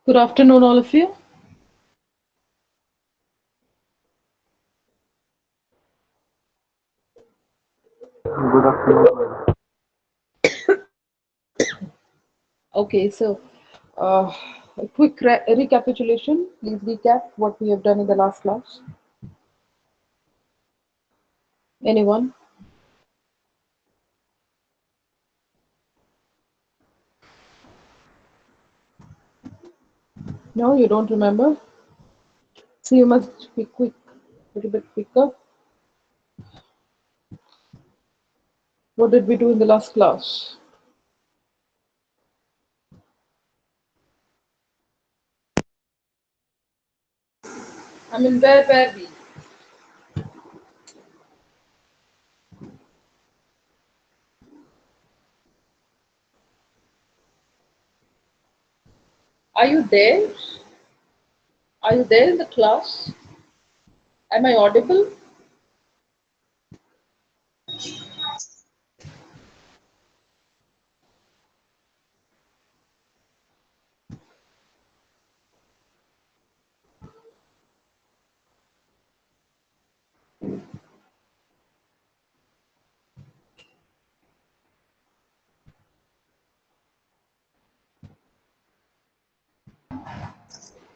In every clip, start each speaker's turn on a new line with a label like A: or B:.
A: Good afternoon, all of you.
B: Good afternoon.
A: Okay, so uh, a quick recapitulation. Please recap what we have done in the last class. Anyone? No, you don't remember? So you must be quick, a little bit quicker. What did we do in the last class? I mean, where were we? Are you there? Are you there in the class? Am I audible?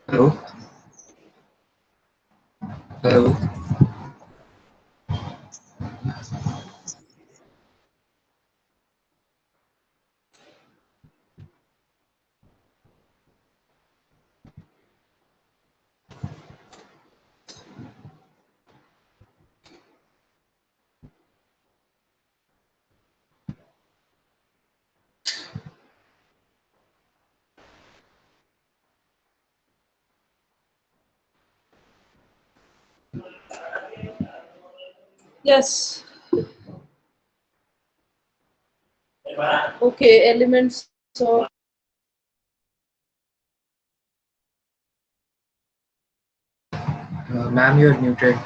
B: Hello. Hello.
A: Yes. Okay, elements of
B: Ma'am, you're muted.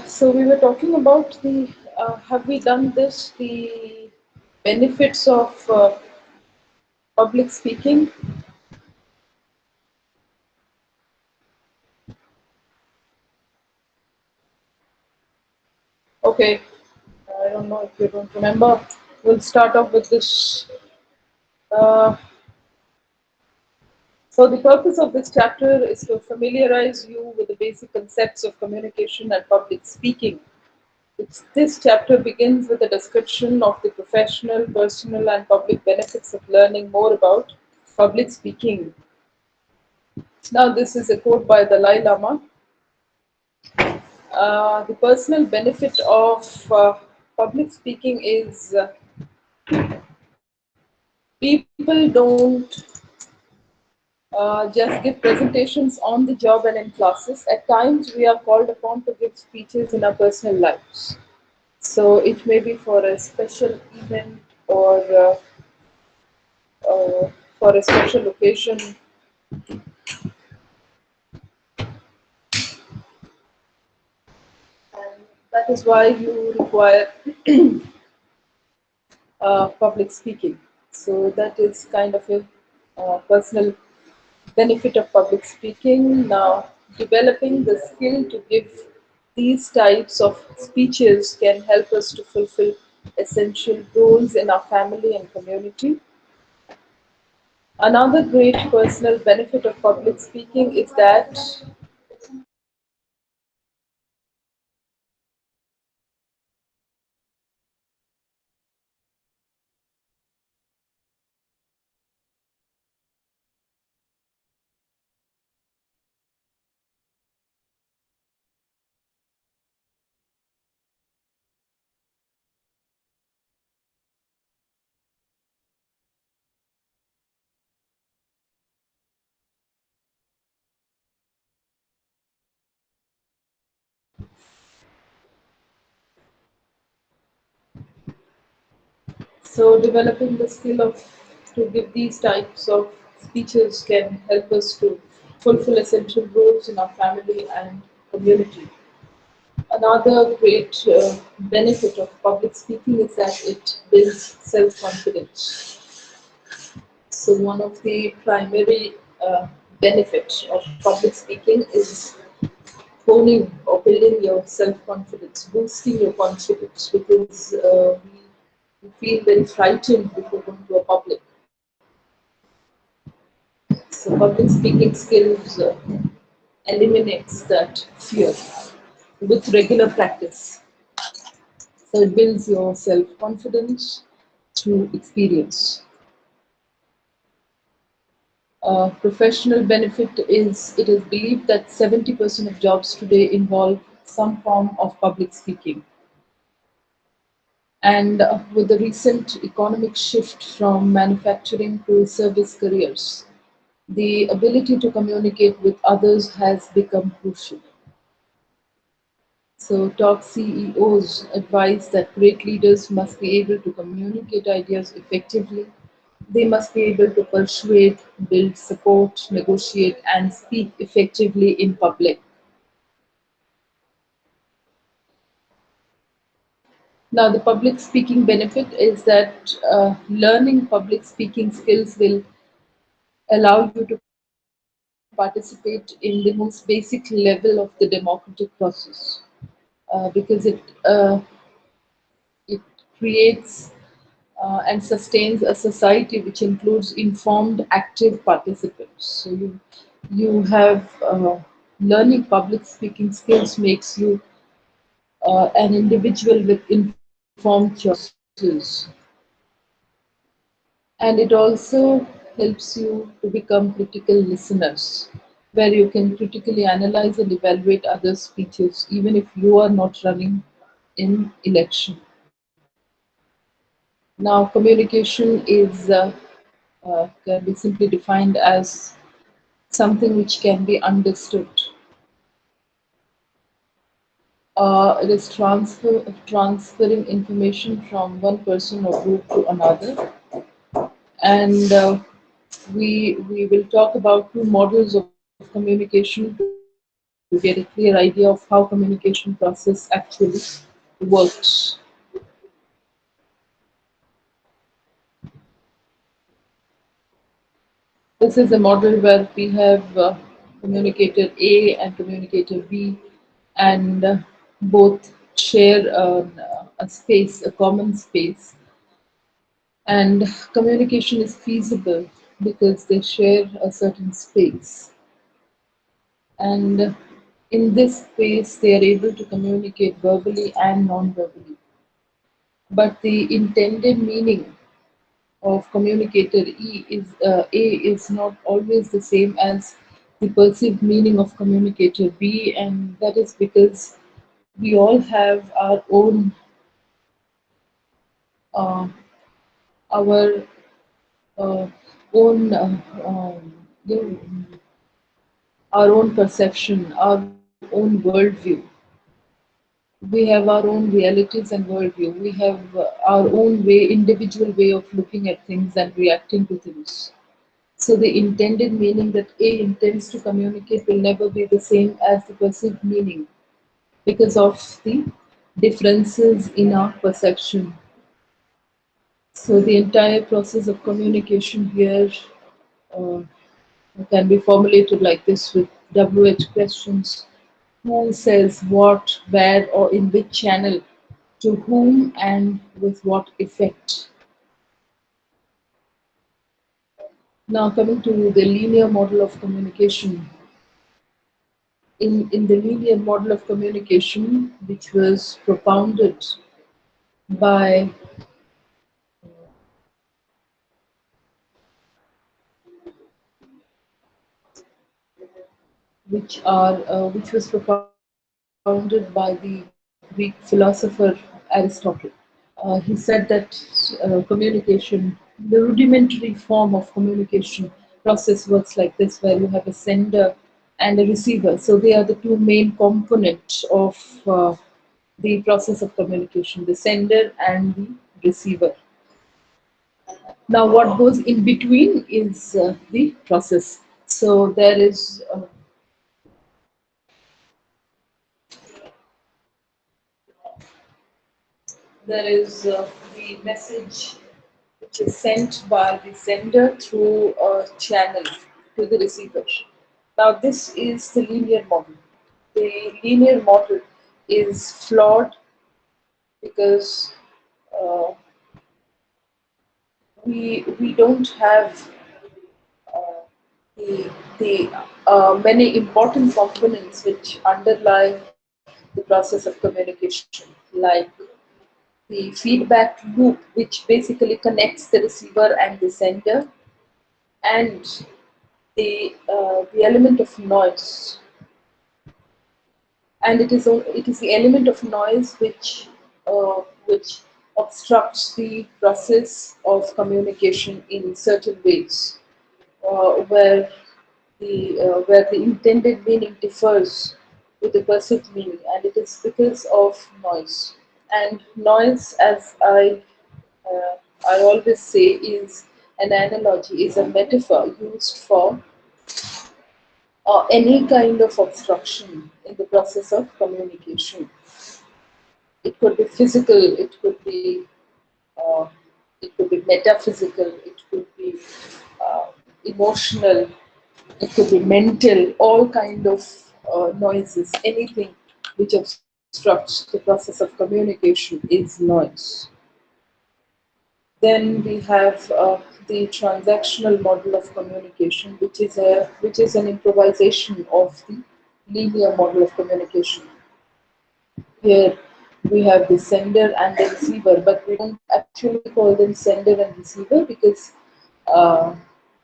A: So we were talking about the have we done this, the benefits of public speaking. Okay, I don't know if you don't remember. We'll start off with this. Uh, so the purpose of this chapter is to familiarize you with the basic concepts of communication and public speaking. This chapter begins with a description of the professional, personal, and public benefits of learning more about public speaking. Now, this is a quote by Dalai Lama. The personal benefit of public speaking is people don't just give presentations on the job and in classes. At times, we are called upon to give speeches in our personal lives. So it may be for a special event or for a special occasion. And that is why you require public speaking. So that is kind of a personal benefit of public speaking. Now, developing the skill to give these types of speeches can help us to fulfill essential roles in our family and community. Another great personal benefit of public speaking is that so developing the skill of to give these types of speeches can help us to fulfill essential roles in our family and community. Another great benefit of public speaking is that it builds self-confidence. So one of the primary benefits of public speaking is honing or building your self-confidence, boosting your confidence, because we feel very frightened before going to a public. So public speaking skills eliminates that fear with regular practice. So it builds your self-confidence through experience. Professional benefit is it is believed that 70% of jobs today involve some form of public speaking. And with the recent economic shift from manufacturing to service careers, the ability to communicate with others has become crucial. So, top CEOs advise that great leaders must be able to communicate ideas effectively. They must be able to persuade, build support, negotiate, and speak effectively in public. Now, the public speaking benefit is that learning public speaking skills will allow you to participate in the most basic level of the democratic process because it creates and sustains a society which includes informed, active participants. So you have learning public speaking skills makes you an individual with informed choices, and it also helps you to become critical listeners, where you can critically analyze and evaluate others' speeches, even if you are not running in election. Now, communication is can be simply defined as something which can be understood. It is transferring information from one person or group to another, and we will talk about two models of communication to get a clear idea of how communication process actually works. This is a model where we have communicator A and communicator B, and both share a space, a common space, and communication is feasible because they share a certain space, and in this space they are able to communicate verbally and non-verbally, but the intended meaning of communicator A is not always the same as the perceived meaning of communicator B, and that is because we all have uh, our own you know, our own perception, our own worldview. We have our own realities and worldview. We have our own way, individual way of looking at things and reacting to things. So the intended meaning that A intends to communicate will never be the same as the perceived meaning because of the differences in our perception. So the entire process of communication here uh, can be formulated like this with WH questions. Who says what, where, or in which channel, to whom, and with what effect? Now, coming to the linear model of communication. In the linear model of communication, which was propounded by which was propounded by the Greek philosopher Aristotle. He said that communication, the rudimentary form of communication process works like this, where you have a sender and a receiver. So they are the two main components of the process of communication: the sender and the receiver. Now, what goes in between is the process. So there is the message which is sent by the sender through a channel to the receiver. Now, this is the linear model. The linear model is flawed because uh, we don't have uh, the many important components which underlie the process of communication, like the feedback loop, which basically connects the receiver and the sender, and the element of noise, and it is the element of noise which obstructs the process of communication in certain ways, where the intended meaning differs with the perceived meaning, and it is because of noise. And noise, as uh, I always say, is an analogy, is a metaphor used for any kind of obstruction in the process of communication. It could be physical, uh, it could be metaphysical, it could be uh, emotional, it could be mental, all kind of noises, anything which obstructs the process of communication is noise. Then we have the transactional model of communication, which is an improvisation of the linear model of communication. Here we have the sender and the receiver, but we don't actually call them sender and receiver because uh,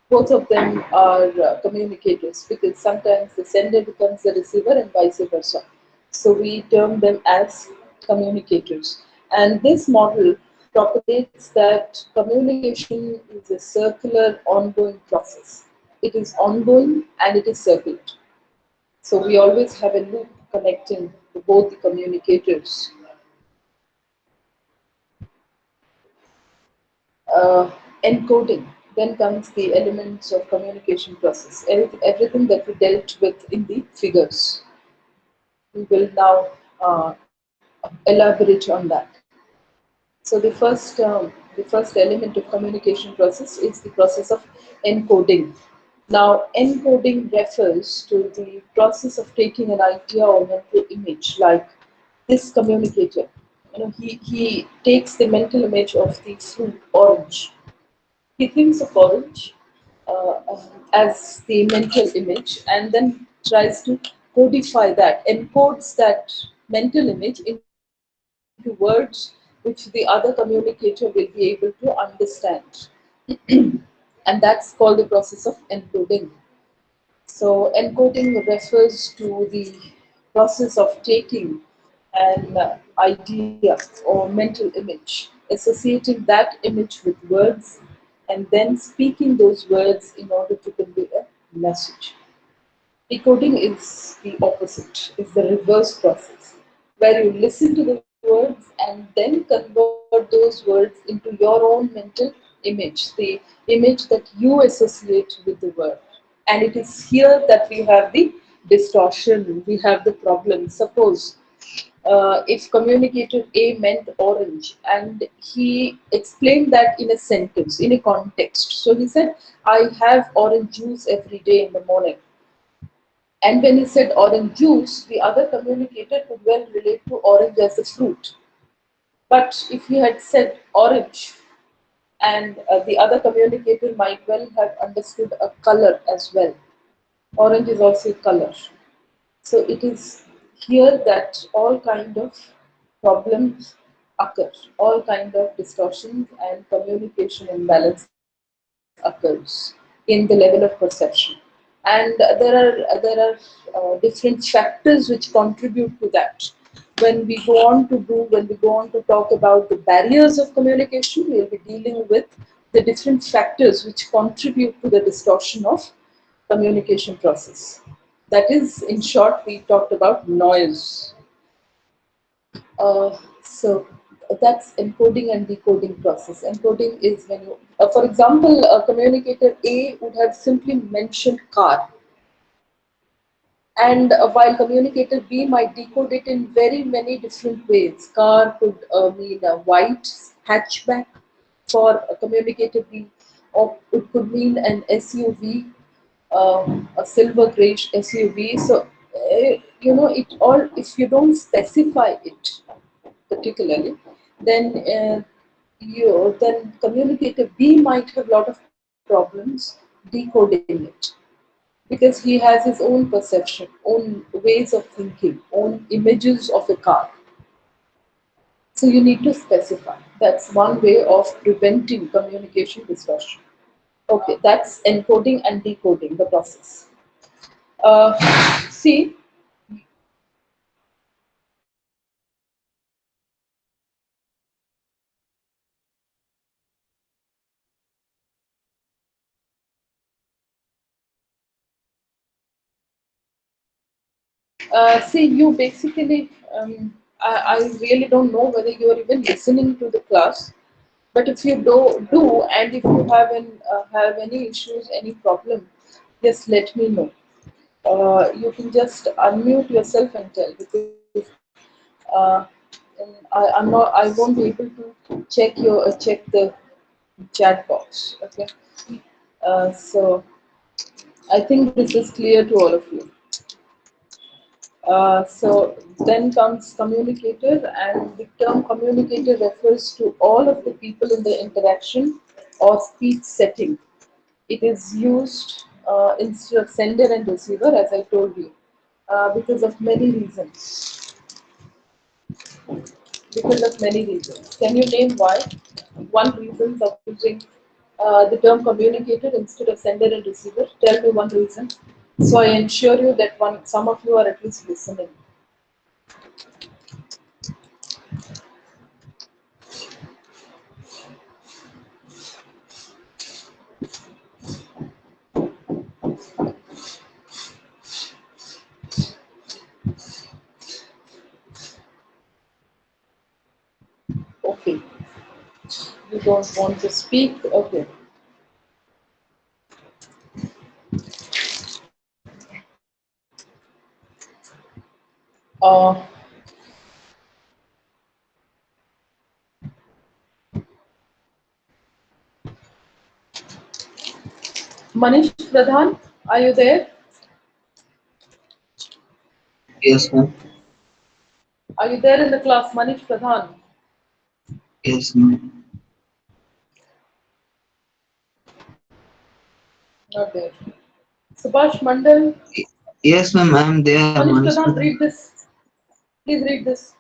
A: both of them are communicators, because sometimes the sender becomes the receiver and vice versa. So we term them as communicators. And this model propagates that communication is a circular, ongoing process. It is ongoing and it is circular. So we always have a loop connecting both the communicators. Encoding. Then comes the elements of communication process. Everything that we dealt with in the figures. We will now elaborate on that. So the first element of communication process is the process of encoding. Now, encoding refers to the process of taking an idea or mental image, like this communicator. He takes the mental image of the fruit orange. He thinks of orange as the mental image, and then tries to codify that, encodes that mental image into words which the other communicator will be able to understand. And that's called the process of encoding. So, encoding refers to the process of taking an idea or mental image, associating that image with words, and then speaking those words in order to convey a message. Decoding is the opposite, is the reverse process, where you listen to the words and then convert those words into your own mental image, the image that you associate with the word. And it is here that we have the distortion, we have the problem. Suppose if communicator A meant orange and he explained that in a sentence, in a context. So he said, I have orange juice every day in the morning. And when he said orange juice, the other communicator could well relate to orange as a fruit. But if he had said orange, and the other communicator might well have understood a color as well. Orange is also a color. So it is here that all kind of problems occur, all kind of distortions and communication imbalance occurs in the level of perception. And there are different factors which contribute to that. When we go on to talk about the barriers of communication, we'll be dealing with the different factors which contribute to the distortion of communication process. That is, in short, we talked about noise. So that's encoding and decoding process. Encoding is when you, for example, a communicator A would have simply mentioned car, and while communicator B might decode it in very many different ways. Car could mean a white hatchback for a communicator B, or it could mean an SUV, a silver grey SUV. So, it all, if you don't specify it particularly, then then communicator B might have a lot of problems decoding it, because he has his own perception, own ways of thinking, own images of a car. So you need to specify. That's one way of preventing communication distortion. Okay, that's encoding and decoding the process. See, you basically, I really don't know whether you are even listening to the class. But if you do, and if you have any issues, any problem, just let me know. You can just unmute yourself and tell, because uh, I'm not. I won't be able to check the chat box. Okay. So I think this is clear to all of you. So then comes communicator, and the term communicator refers to all of the people in the interaction or speech setting. It is used instead of sender and receiver, as I told you, because of many reasons. Because of many reasons. Can you name why? One reason of using the term communicator instead of sender and receiver. Tell me one reason. So I ensure you that some of you are at least listening. Okay, you don't want to speak. Okay. Uh, Manish Pradhan, are you there?
B: Yes, ma'am.
A: Are you there in the class, Manish Pradhan?
B: Yes, ma'am.
A: Not there. Subhash Mandal,
B: Yes, ma'am. I am there,
A: Manish
B: Manish
A: Pradhan,
B: Pradhan.
A: read this. Please read this.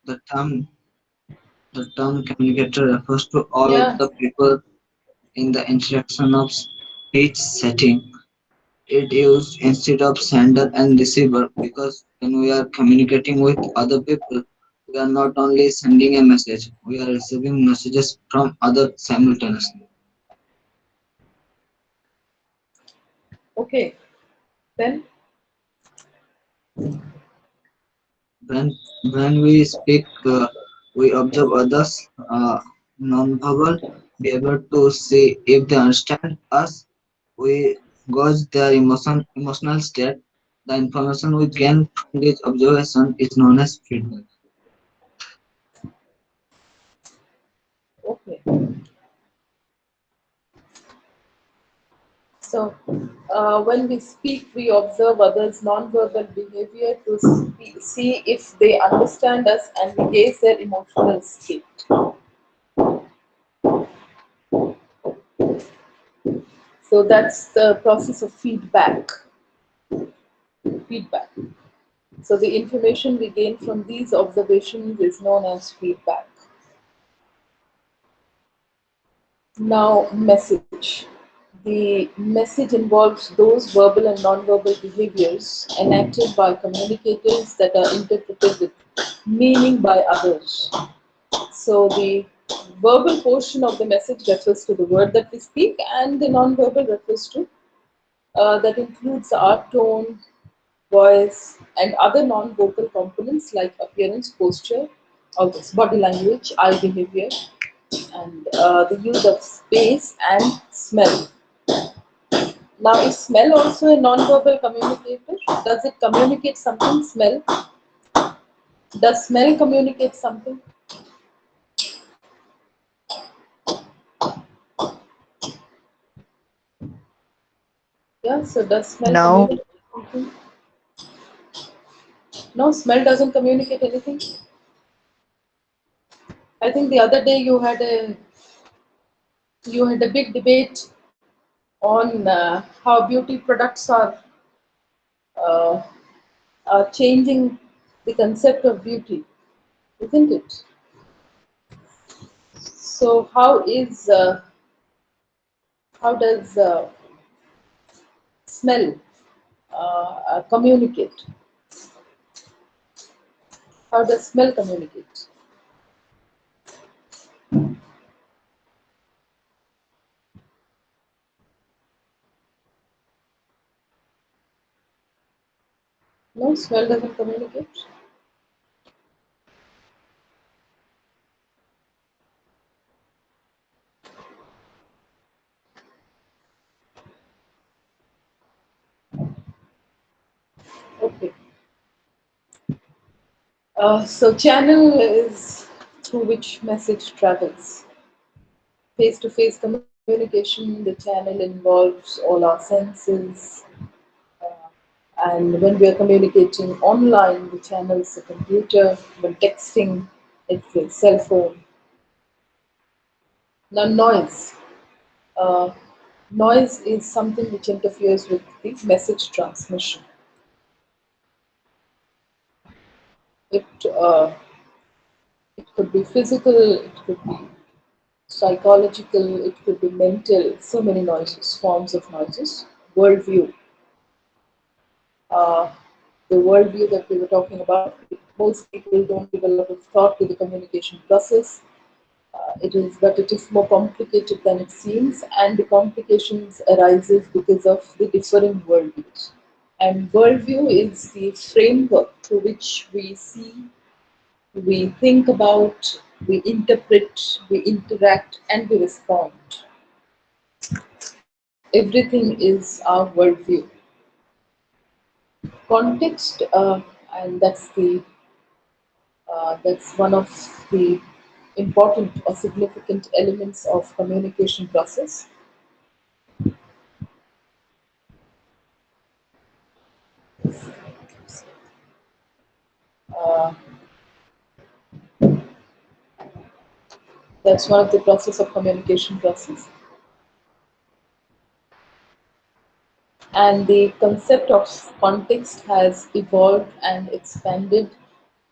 B: The term, the term communicator refers to all of
A: Yeah.
B: the people in the interaction of speech setting. It used instead of sender and receiver because when we are communicating with other people, we are not only sending a message, we are receiving messages from others simultaneously.
A: Okay. Then,
B: When when we speak, we observe others' nonverbal behavior to see if they understand us. We gauge their emotional state. The information we gain from this observation is known as feedback.
A: okay. So, when we speak, we observe others' non-verbal behavior to see if they understand us, and we gauge their emotional state. So that's the process of feedback. Feedback. So the information we gain from these observations is known as feedback. Now, message. The message involves those verbal and non-verbal behaviors enacted by communicators that are interpreted with meaning by others. So the verbal portion of the message refers to the word that we speak, and the non-verbal refers to that includes our tone, voice, and other non-vocal components like appearance, posture, all this body language, eye behavior, and the use of space and smell. Now, is smell also a non-verbal communicator? Does it communicate something? Smell. Does smell communicate something? Yeah. So does smell
B: No,
A: communicate something? No, smell doesn't communicate anything. I think the other day you had a big debate on how beauty products uh, are changing the concept of beauty, isn't it? So how does smell communicate? How does smell communicate? No, smell doesn't communicate. Okay. So channel is through which message travels. Face-to-face communication, the channel involves all our senses, and when we are communicating online, the channel is a computer. When texting, it's a cell phone. Now, noise. Uh, Noise is something which interferes with the message transmission. It it could be physical, it could be psychological, it could be mental. So many noises, forms of noises. Worldview. Uh, the worldview that we were talking about. Most people don't give a lot of thought to the communication process. But it is more complicated than it seems, and the complications arises because of the differing worldviews. And worldview is the framework through which we see, we think about, we interpret, we interact, and we respond. Everything is our worldview. Context, and that's one of the important or significant elements of communication process. Uh, that's one of the process of communication process. And the concept of context has evolved and expanded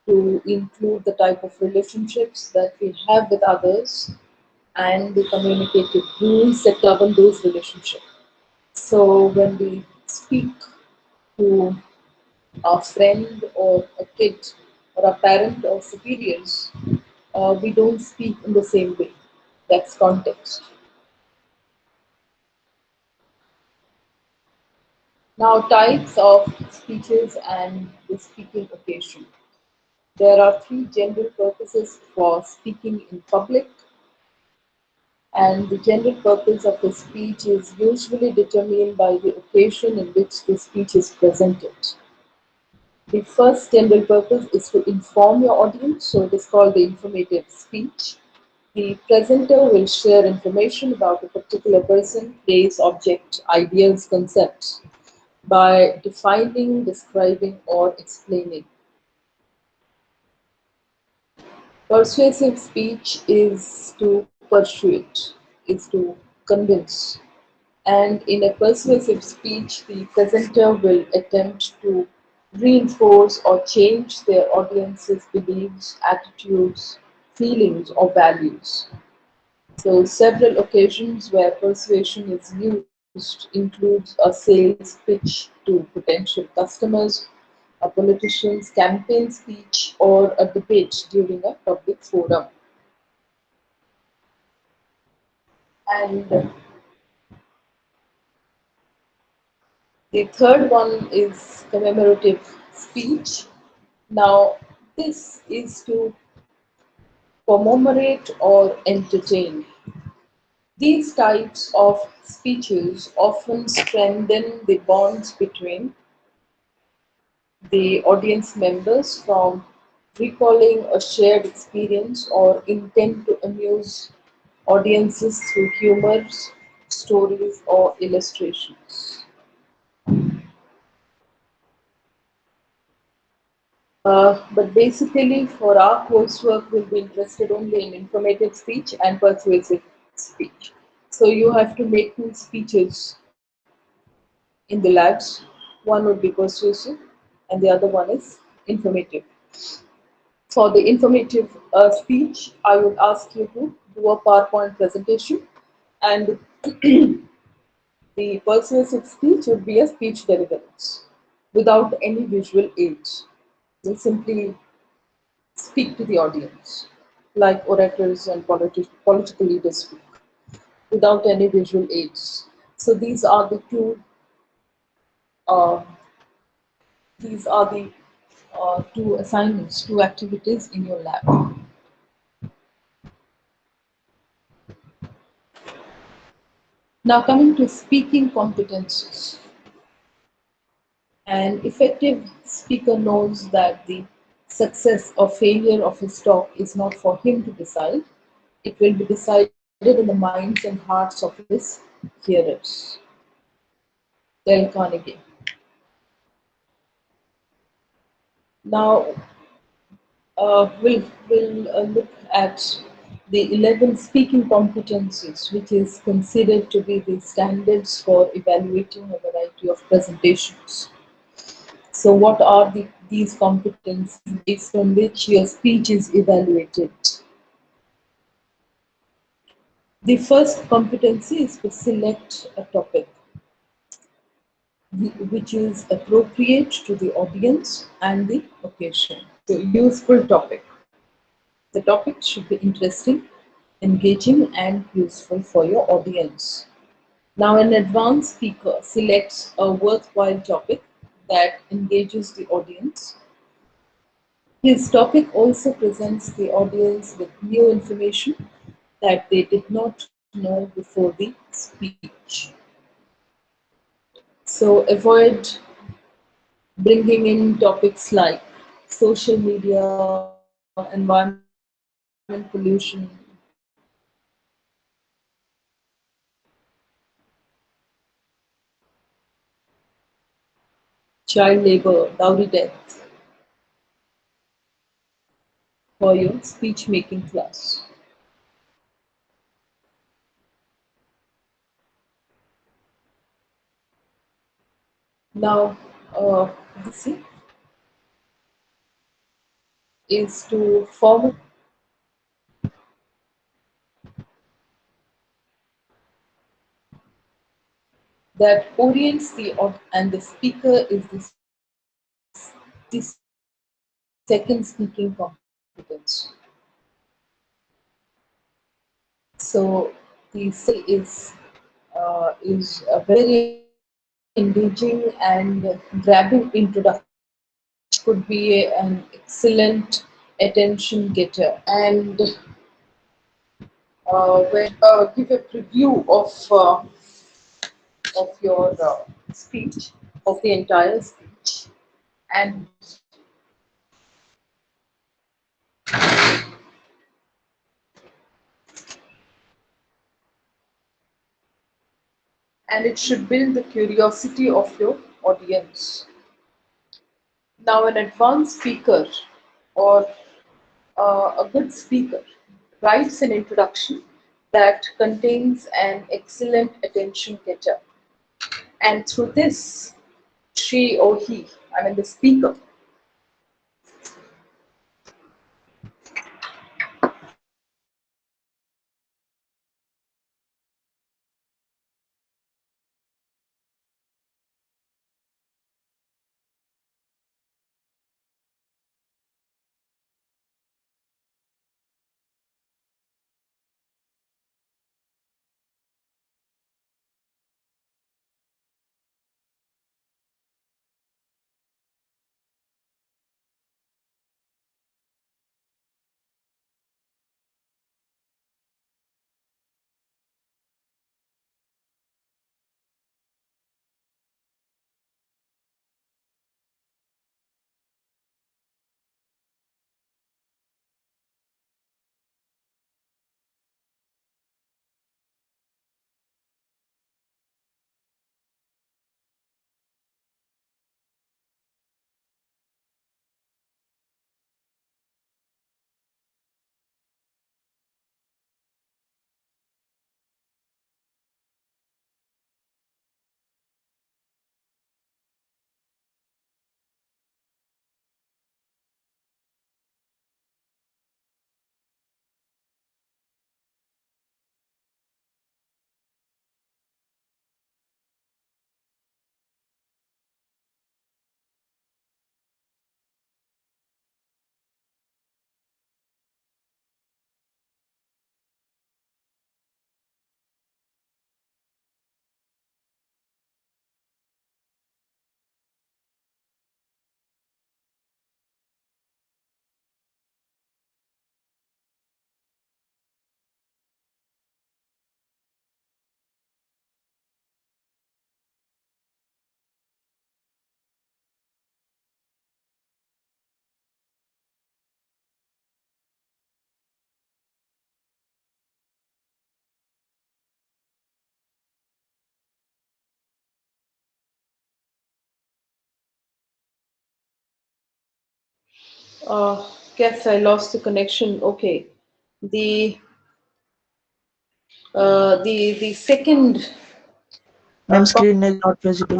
A: to include the type of relationships that we have with others and the communicative rules that govern those relationships. So when we speak to a friend or a kid or a parent or superiors, we don't speak in the same way. That's context. Now, types of speeches and the speaking occasion. There are three general purposes for speaking in public, and the general purpose of the speech is usually determined by the occasion in which the speech is presented. The first general purpose is to inform your audience, so it is called the informative speech. The presenter will share information about a particular person, place, object, ideas, concepts by defining, describing, or explaining. Persuasive speech is to persuade, is to convince. And in a persuasive speech, the presenter will attempt to reinforce or change their audience's beliefs, attitudes, feelings, or values. So, several occasions where persuasion is used includes a sales pitch to potential customers, a politician's campaign speech, or a debate during a public forum. And the third one is commemorative speech. Now, this is to commemorate or entertain. These types of speeches often strengthen the bonds between the audience members from recalling a shared experience or intent to amuse audiences through humors, stories, or illustrations. But basically, for our coursework, we'll be interested only in informative speech and persuasive speech. So you have to make two speeches in the labs. One would be persuasive, and the other one is informative. For the informative speech, I would ask you to do a PowerPoint presentation, and the persuasive speech would be a speech deliverance without any visual aids. You simply speak to the audience, like orators and political leaders speak, without any visual aids. So uh, these are the two assignments, two activities in your lab. Now coming to speaking competencies. An effective speaker knows that the success or failure of his talk is not for him to decide. It will be decided in the minds and hearts of his hearers. Dale Carnegie. Now we'll look at the 11 speaking competencies, which is considered to be the standards for evaluating a variety of presentations. So, what are these competencies based on which your speech is evaluated? The first competency is to select a topic which is appropriate to the audience and the occasion. So, useful topic. The topic should be interesting, engaging, and useful for your audience. Now, an advanced speaker selects a worthwhile topic that engages the audience. His topic also presents the audience with new information that they did not know before the speech. So, avoid bringing in topics like social media, environment pollution, child labor, dowry death for your speech making class. Now, this is to form that orients the and the speaker is the second speaking competence. So the second is a very engaging and grabbing introduction, which could be an excellent attention getter. And when give a preview of your speech, of the entire speech, and and it should build the curiosity of your audience. Now, an advanced speaker or a good speaker writes an introduction that contains an excellent attention getter. And through this, she or he, I mean the speaker, guess I lost the connection. Okay, the the second
C: Ma'am,
A: com-
C: screen is not visible.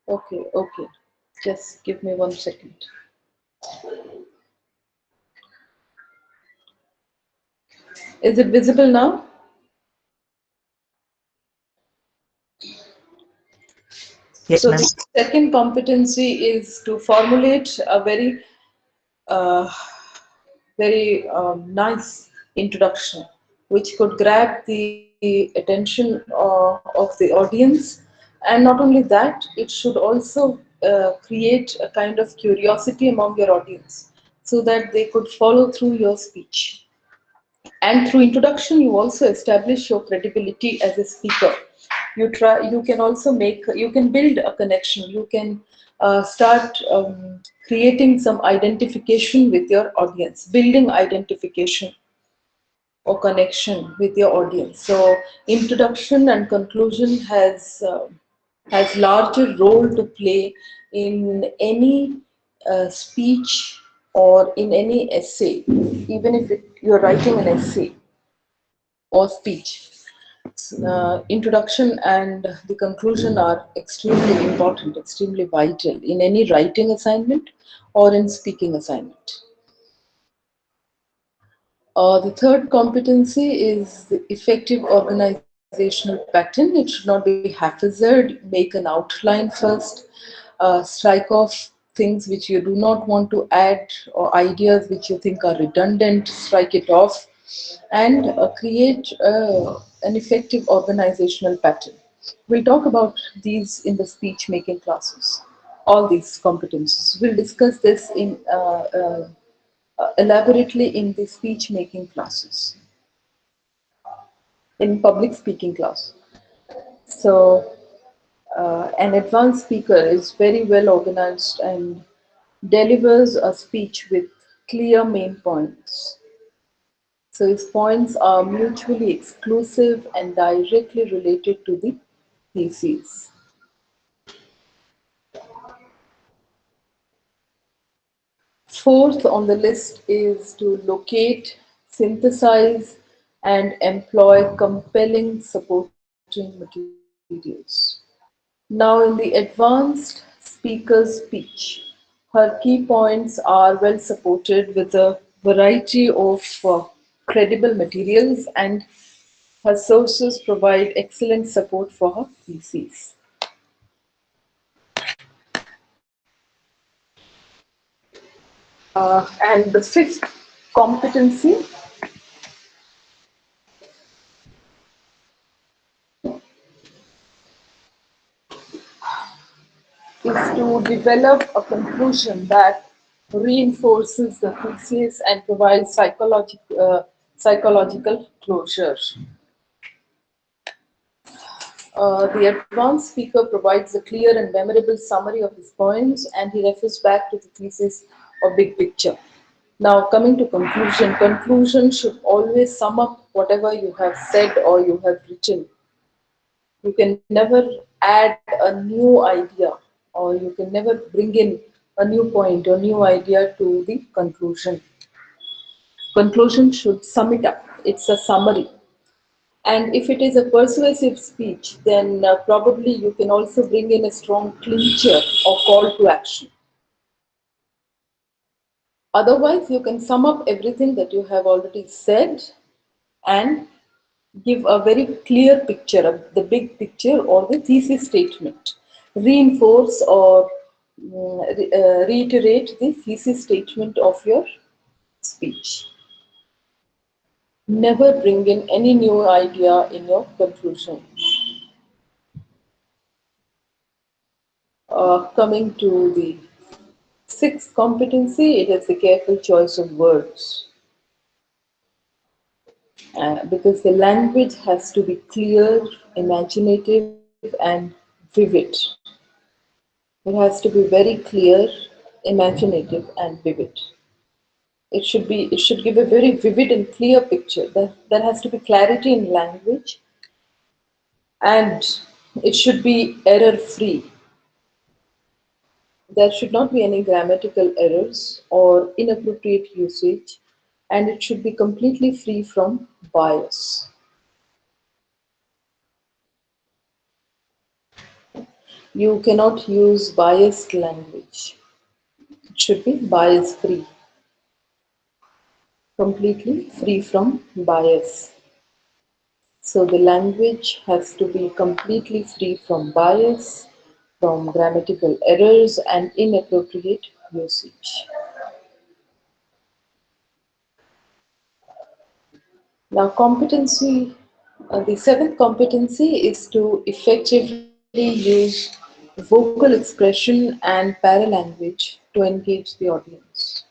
A: okay, okay, just give me 1 second. Is it visible now?
C: Yes,
A: So
C: ma'am.
A: the second competency is to formulate a uh, very nice introduction, which could grab the attention of the audience. And not only that, it should also create a kind of curiosity among your audience so that they could follow through your speech. And through introduction, you also establish your credibility as a speaker. You can also you can build a connection. You can start creating some identification with your audience, building identification or connection with your audience. So introduction and conclusion has larger role to play in any speech or in any essay, even if you're writing an essay or speech. Introduction and the conclusion are extremely important, extremely vital in any writing assignment or in speaking assignment. The third competency is the effective organizational pattern. It should not be haphazard. Make an outline first, strike off things which you do not want to add, or ideas which you think are redundant, strike it off, and create an effective organizational pattern. We'll talk about these in the speech making classes, all these competencies. We'll discuss this in elaborately in the speech making classes, in public speaking class. So, an advanced speaker is very well organized and delivers a speech with clear main points. So his points are mutually exclusive and directly related to the thesis. Fourth on the list is to locate, synthesize, and employ compelling supporting materials. Now, in the advanced speaker's speech, her key points are well supported with a variety of credible materials, and her sources provide excellent support for her thesis. And the fifth competency is to develop a conclusion that reinforces the thesis and provides psychological closure. The advanced speaker provides a clear and memorable summary of his points, and he refers back to the thesis or big picture. Now, coming to conclusion, conclusion should always sum up whatever you have said or you have written. You can never add a new idea, or you can never bring in a new point or new idea to the conclusion. Conclusion should sum it up. It's a summary. And if it is a persuasive speech, then probably you can also bring in a strong clincher or call to action. Otherwise, you can sum up everything that you have already said and give a very clear picture of the big picture or the thesis statement. Reinforce or reiterate the thesis statement of your speech. Never bring in any new idea in your conclusion. Coming to the sixth competency, it is the careful choice of words. Because the language has to be clear, imaginative, and vivid. It has to be very clear, imaginative, and vivid. It should give a very vivid and clear picture. There has to be clarity in language, and it should be error free. There should not be any grammatical errors or inappropriate usage, and it should be completely free from bias. You cannot use biased language. It should be bias free, completely free from bias. So the language has to be completely free from bias, from grammatical errors and inappropriate usage. Now, the seventh competency is to effectively use vocal expression and paralanguage to engage the audience.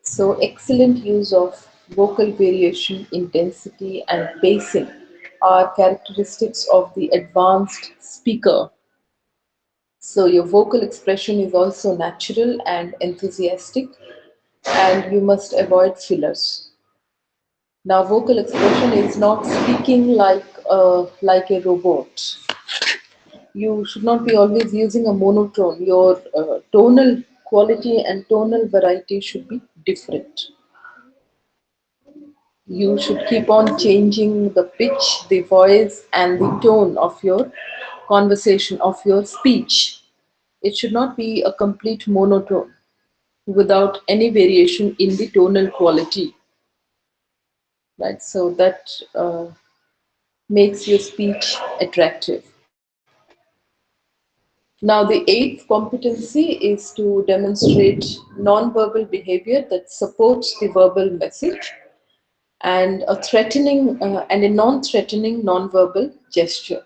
A: So, excellent use of vocal variation, intensity, and pacing are characteristics of the advanced speaker. So, your vocal expression is also natural and enthusiastic, and you must avoid fillers. Now, vocal expression is not speaking like a robot. You should not be always using a monotone. Your tonal quality and tonal variety should be different. You should keep on changing the pitch, the voice, and the tone of your conversation, of your speech. It should not be a complete monotone without any variation in the tonal quality, right? So that makes your speech attractive. Now, the eighth competency is to demonstrate non-verbal behavior that supports the verbal message and a threatening and a non-threatening non-verbal gesture.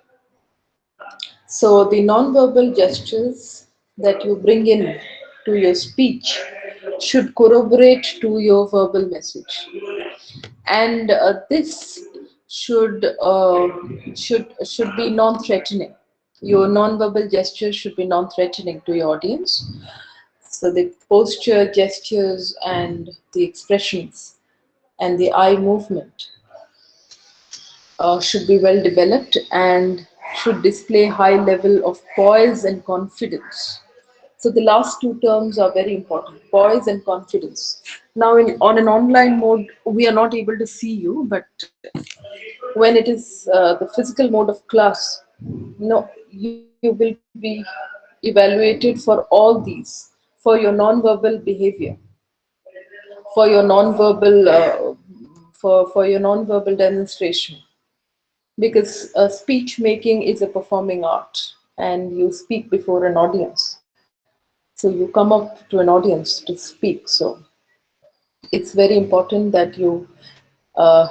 A: So the non-verbal gestures that you bring in to your speech should corroborate to your verbal message, and this should should be non-threatening. Your non-verbal gestures should be non-threatening to your audience. So the posture, gestures, and the expressions and the eye movement should be well developed and should display high level of poise and confidence. So the last two terms are very important, poise and confidence. Now on an online mode, we are not able to see you, but when it is the physical mode of class, you will be evaluated for all these, for your non-verbal behavior, for your non-verbal for your non-verbal demonstration, because speech making is a performing art and you speak before an audience, so you come up to an audience to speak. So it's very important that you uh,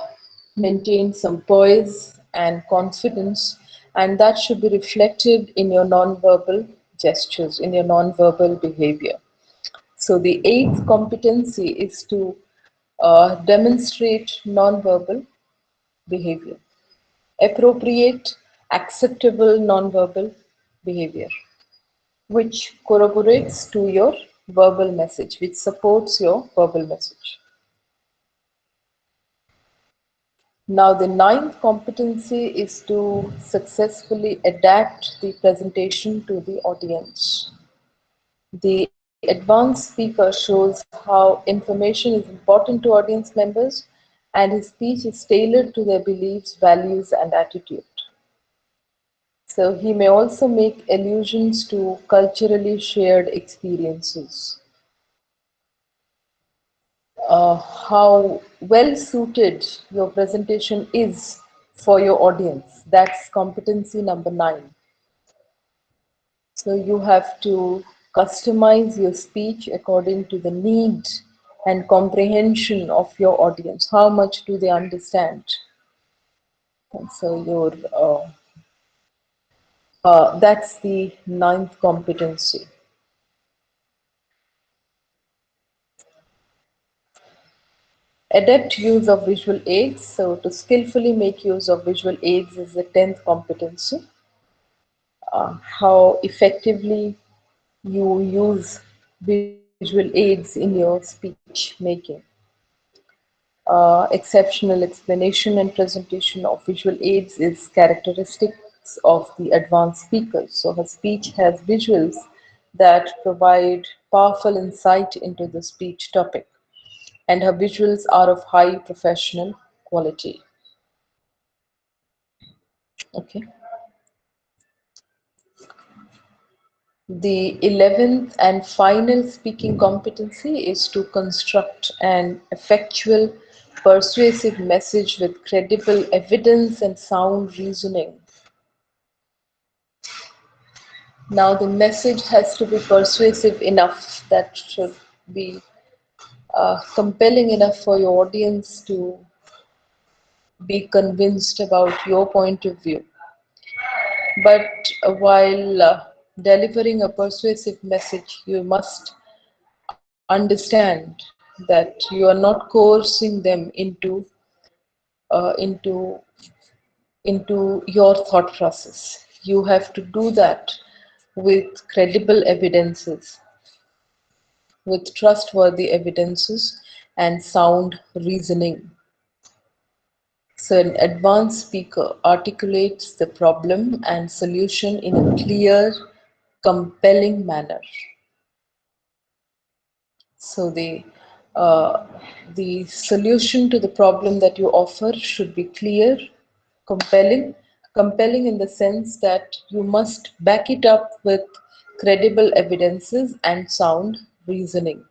A: maintain some poise and confidence, and that should be reflected in your non-verbal gestures, in your non-verbal behavior. So the eighth competency is to demonstrate non-verbal behavior, appropriate, acceptable non-verbal behavior, which corroborates to your verbal message, which supports your verbal message. Now, the ninth competency is to successfully adapt the presentation to the audience. The advanced speaker shows how information is important to audience members and his speech is tailored to their beliefs, values, and attitude. So he may also make allusions to culturally shared experiences. How well suited your presentation is for your audience. That's competency number nine. So you have to customize your speech according to the need and comprehension of your audience. How much do they understand? And so that's the ninth competency. Adept use of visual aids. So to skillfully make use of visual aids is the tenth competency. How effectively you use visual aids in your speech making. Exceptional explanation and presentation of visual aids is characteristics of the advanced speakers. So her speech has visuals that provide powerful insight into the speech topic, and her visuals are of high professional quality. Okay. The 11th and final speaking competency is to construct an effectual, persuasive message with credible evidence and sound reasoning. Now, the message has to be persuasive enough, that should be compelling enough for your audience to be convinced about your point of view. But while delivering a persuasive message, you must understand that you are not coercing them uh, into into your thought process. You have to do that with credible evidences, with trustworthy evidences and sound reasoning. So an advanced speaker articulates the problem and solution in a clear, compelling manner. So the solution to the problem that you offer should be clear, compelling, compelling in the sense that you must back it up with credible evidences and sound reasoning.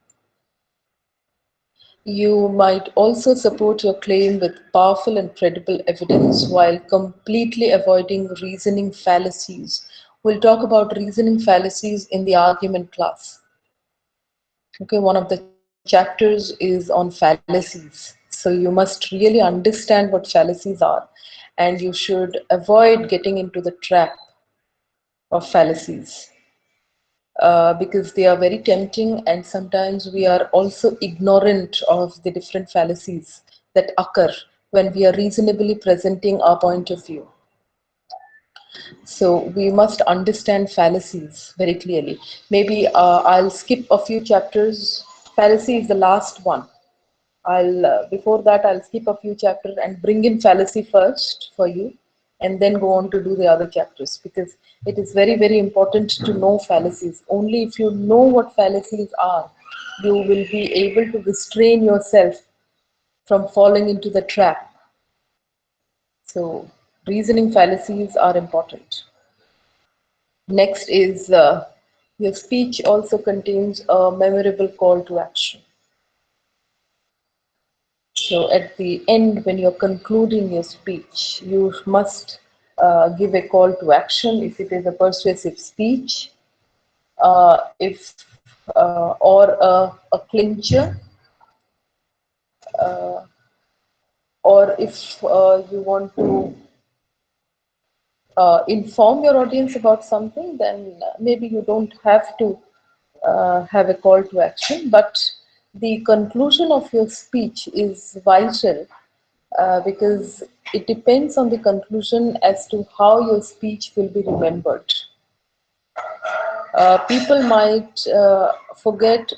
A: You might also support your claim with powerful and credible evidence while completely avoiding reasoning fallacies. We'll talk about reasoning fallacies in the argument class. Okay, one of the chapters is on fallacies. So you must really understand what fallacies are, and you should avoid getting into the trap of fallacies because they are very tempting, and sometimes we are also ignorant of the different fallacies that occur when we are reasonably presenting our point of view. So we must understand fallacies very clearly. Maybe I'll skip a few chapters. Fallacy is the last one. I'll before that I'll skip a few chapters and bring in fallacy first for you, and then go on to do the other chapters, because it is very very important to know fallacies. Only if you know what fallacies are, you will be able to restrain yourself from falling into the trap. So reasoning fallacies are important. Next is your speech also contains a memorable call to action. So at the end, when you're concluding your speech, you must give a call to action if it is a persuasive speech, if or a clincher, or if you want to inform your audience about something, then maybe you don't have to have a call to action. But the conclusion of your speech is vital, because it depends on the conclusion as to how your speech will be remembered. People might forget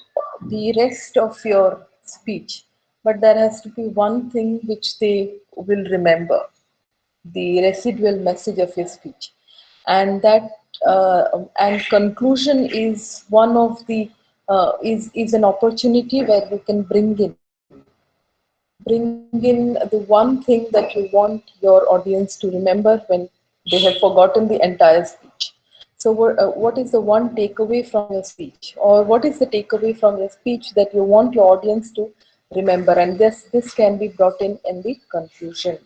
A: the rest of your speech, but there has to be one thing which they will remember, the residual message of your speech. And that and conclusion is one of the is an opportunity where you can bring in the one thing that you want your audience to remember when they have forgotten the entire speech. So, what is the one takeaway from your speech, or what is the takeaway from your speech that you want your audience to remember? And this can be brought in the conclusion.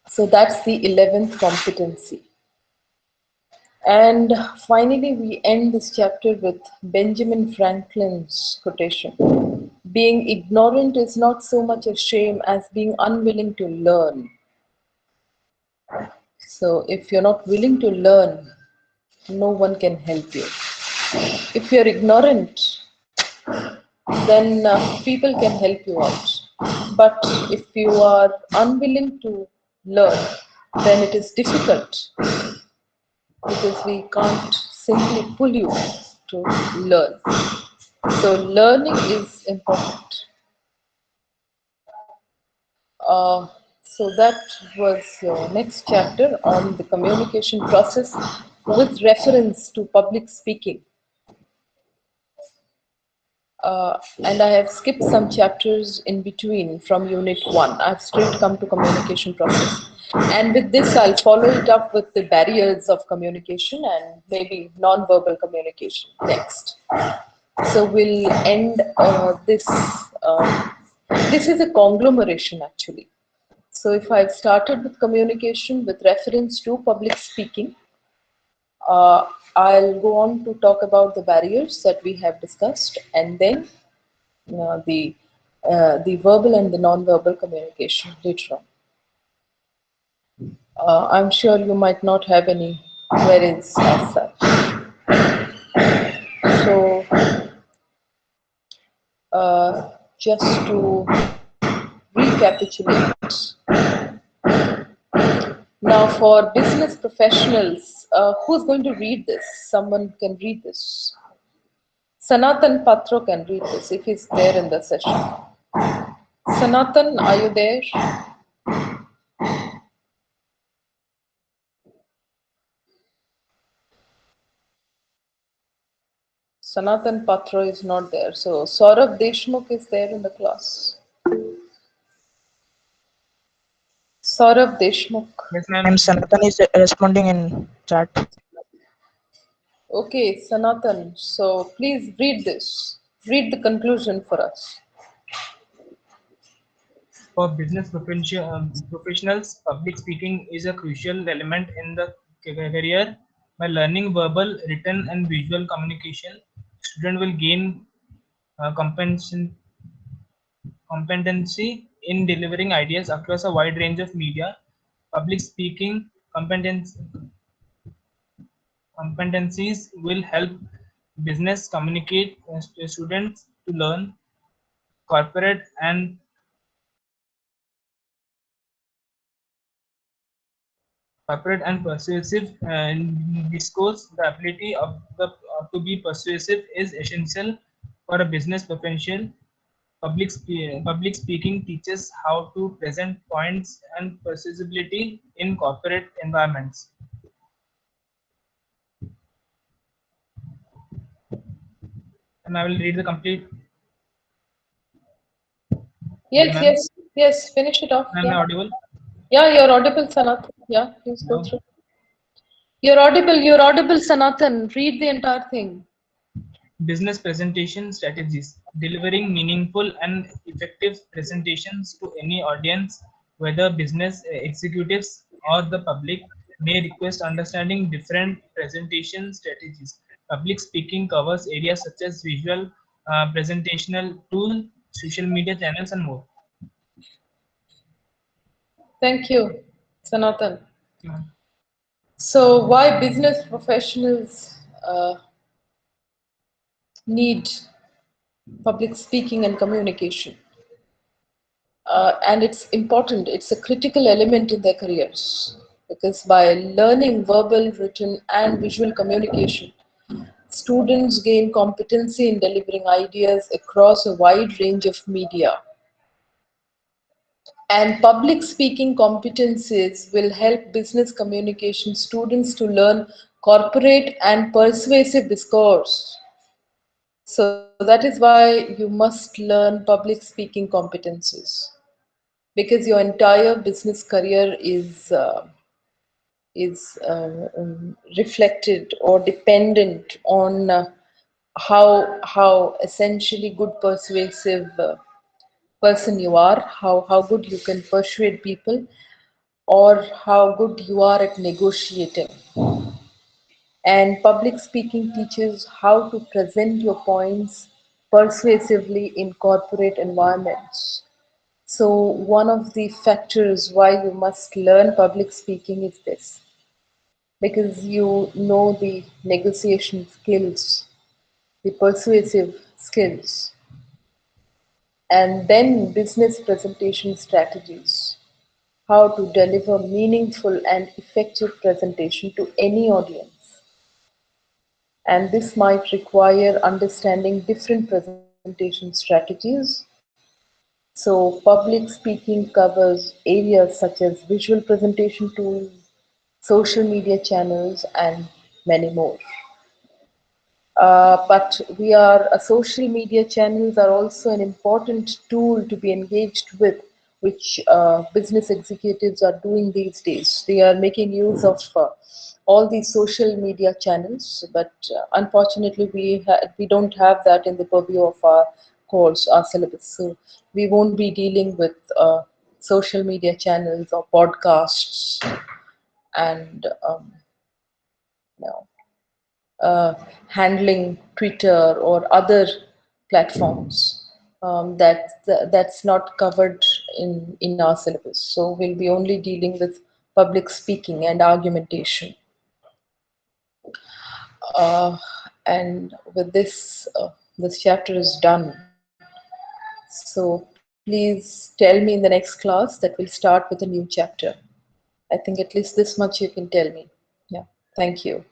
A: So that's the 11th competency. And finally, we end this chapter with Benjamin Franklin's quotation: being ignorant is not so much a shame as being unwilling to learn. So, if you're not willing to learn, no one can help you. If you're ignorant, then people can help you out. But if you are unwilling to learn, then it is difficult, because we can't simply pull you to learn. So learning is important. So that was your next chapter on the communication process with reference to public speaking. And I have skipped some chapters in between from Unit 1. I've straight come to communication process. And with this, I'll follow it up with the barriers of communication and maybe non-verbal communication next. So we'll end this. This is a conglomeration actually. So if I've started with communication with reference to public speaking, uh, I'll go on to talk about the barriers that we have discussed, and then the verbal and the non-verbal communication later on. I'm sure you might not have any queries as such. So just to recapitulate, now for business professionals, who's going to read this? Someone can read this. Sanatan Patro can read this if he's there in the session. Sanatan, are you there? Sanatan Patro is not there. So Saurabh Deshmukh is there in the class. Saurabh Deshmukh.
C: Yes, ma'am. Sanatan is responding in chat.
A: Okay, Sanatan. So please read this. Read the conclusion for us.
D: For business professionals, public speaking is a crucial element in the career. By learning verbal, written, and visual communication, student will gain competency in delivering ideas across a wide range of media. Public speaking competencies will help business communicate students to learn corporate and persuasive discourse. The ability of the to be persuasive is essential for a business professional. Public speaking teaches how to present points and persuasibility in corporate environments. And I will read the complete.
A: Yes,
D: Ma'am,
A: yes, yes. Finish it off.
D: am I
A: Yeah.
D: audible?
A: Yeah, you're audible, Sanat. Yeah, please go
D: No.
A: through. You're audible, Sanatan. Read the entire thing.
D: Business presentation strategies. Delivering meaningful and effective presentations to any audience, whether business executives or the public, may request understanding different presentation strategies. Public speaking covers areas such as visual, presentational tool, social media channels, and more.
A: Thank you, Sanatan.
D: Yeah.
A: So, why business professionals need public speaking and communication? And it's important, it's a critical element in their careers because by learning verbal, written, and visual communication, students gain competency in delivering ideas across a wide range of media. And public speaking competencies will help business communication students to learn corporate and persuasive discourse. So that is why you must learn public speaking competencies because your entire business career is reflected or dependent on how essentially good persuasive person you are, how good you can persuade people, or how good you are at negotiating. And public speaking teaches how to present your points persuasively in corporate environments. So, one of the factors why you must learn public speaking is this because you know the negotiation skills, the persuasive skills, and then business presentation strategies, how to deliver meaningful and effective presentation to any audience. And this might require understanding different presentation strategies. So, public speaking covers areas such as visual presentation tools, social media channels, and many more. But we are social media channels are also an important tool to be engaged with, which business executives are doing these days. They are making use of all these social media channels, but unfortunately, we don't have that in the purview of our course, our syllabus. So we won't be dealing with social media channels or podcasts and you know, uh, handling Twitter or other platforms. That's not covered in our syllabus. So we'll be only dealing with public speaking and argumentation. Uh, and with this, this chapter is done. So please tell me in the next class that we'll start with a new chapter. I think at least this much you can tell me. Yeah, thank you.